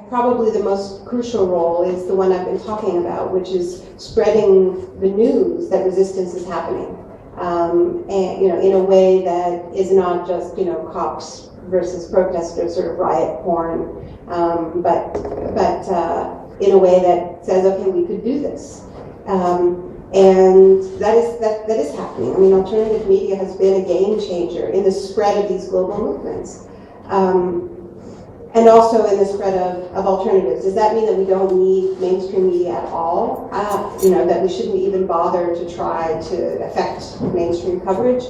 Probably the most crucial role is the one I've been talking about, which is spreading the news that resistance is happening, and in a way that is not just cops versus protesters, sort of riot porn, but in a way that says, okay, we could do this, and that is happening. I mean, alternative media has been a game changer in the spread of these global movements. And also in the spread of alternatives. Does that mean that we don't need mainstream media at all? That we shouldn't even bother to try to affect mainstream coverage?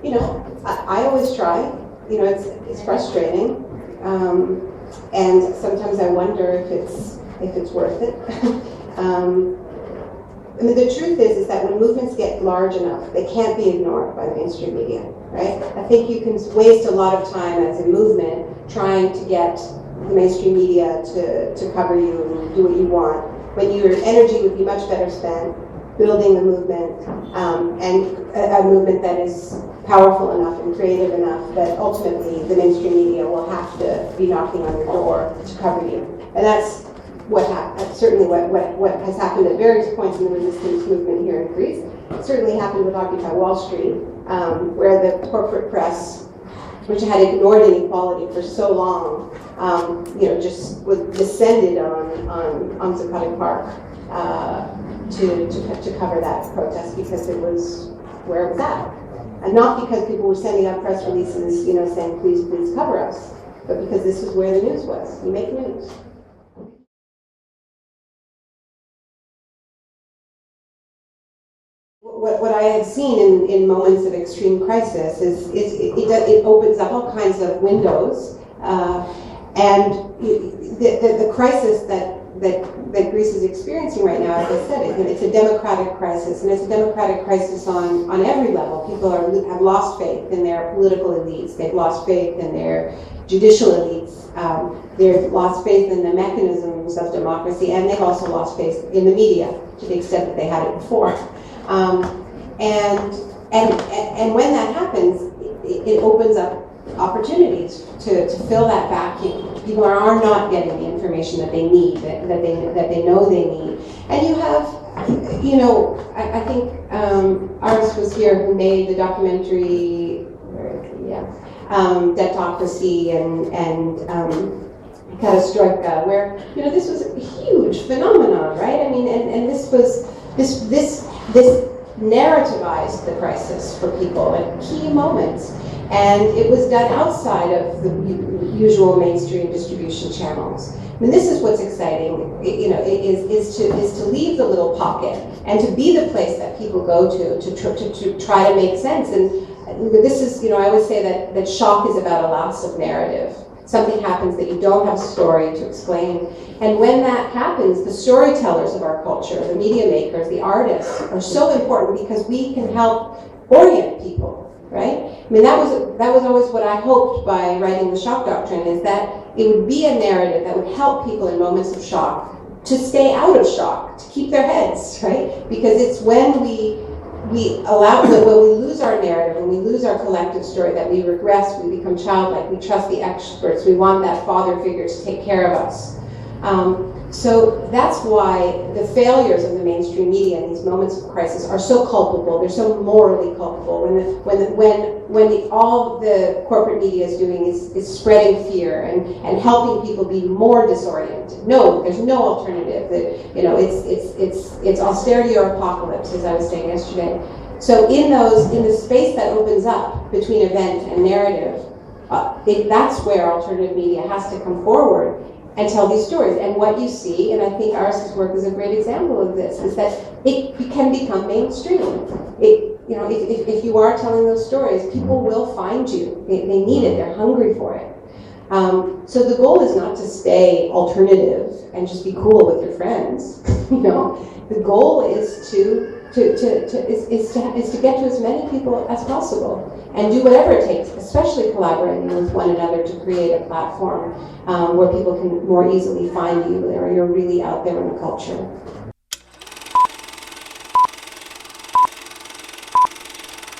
I always try. It's frustrating, and sometimes I wonder if it's worth it. I mean, the truth is that when movements get large enough, they can't be ignored by the mainstream media, right? I think you can waste a lot of time as a movement trying to get the mainstream media to cover you and do what you want, when your energy would be much better spent building a movement, and a movement that is powerful enough and creative enough that ultimately the mainstream media will have to be knocking on your door to cover you. And that's certainly what has happened at various points in the resistance movement here in Greece. It certainly happened with Occupy Wall Street, where the corporate press, which had ignored inequality for so long, just descended on Zuccotti Park to cover that protest because it was where it was at. And not because people were sending out press releases, saying, please cover us, but because this is where the news was. You make news. What I have seen in moments of extreme crisis is it opens up all kinds of windows, and the crisis that Greece is experiencing right now, as I said, it's a democratic crisis, and it's a democratic crisis on every level. People have lost faith in their political elites. They've lost faith in their judicial elites. They've lost faith in the mechanisms of democracy, and they've also lost faith in the media to the extent that they had it before. And when that happens, it opens up opportunities to fill that vacuum. People are not getting the information that they need, that they know they need. And you have, I think Aris was here who made the documentary, Debtocracy and Perestroika, where this was a huge phenomenon, right? I mean, and this was this narrativized the crisis for people at key moments, and it was done outside of the usual mainstream distribution channels. I mean, this is what's exciting, is to leave the little pocket and to be the place that people go to try to make sense. And this is, I always say that shock is about a loss of narrative. Something happens that you don't have a story to explain. And when that happens, the storytellers of our culture, the media makers, the artists, are so important because we can help orient people, right? I mean, that was always what I hoped by writing the shock doctrine, is that it would be a narrative that would help people in moments of shock to stay out of shock, to keep their heads, right? Because it's when we lose our narrative, when we lose our collective story, that we regress, we become childlike, we trust the experts, we want that father figure to take care of us. So that's why the failures of the mainstream media in these moments of crisis are so culpable. They're so morally culpable. When all the corporate media is doing is spreading fear and helping people be more disoriented. No, there's no alternative. It's austerity or apocalypse, as I was saying yesterday. So in the space that opens up between event and narrative, that's where alternative media has to come forward and tell these stories. And what you see, and I think Aris's work is a great example of this, is that it can become mainstream. If you are telling those stories, people will find you. They need it. They're hungry for it. So the goal is not to stay alternative and just be cool with your friends. The goal is to get to as many people as possible and do whatever it takes, especially collaborating with one another to create a platform where people can more easily find you, or you're really out there in the culture.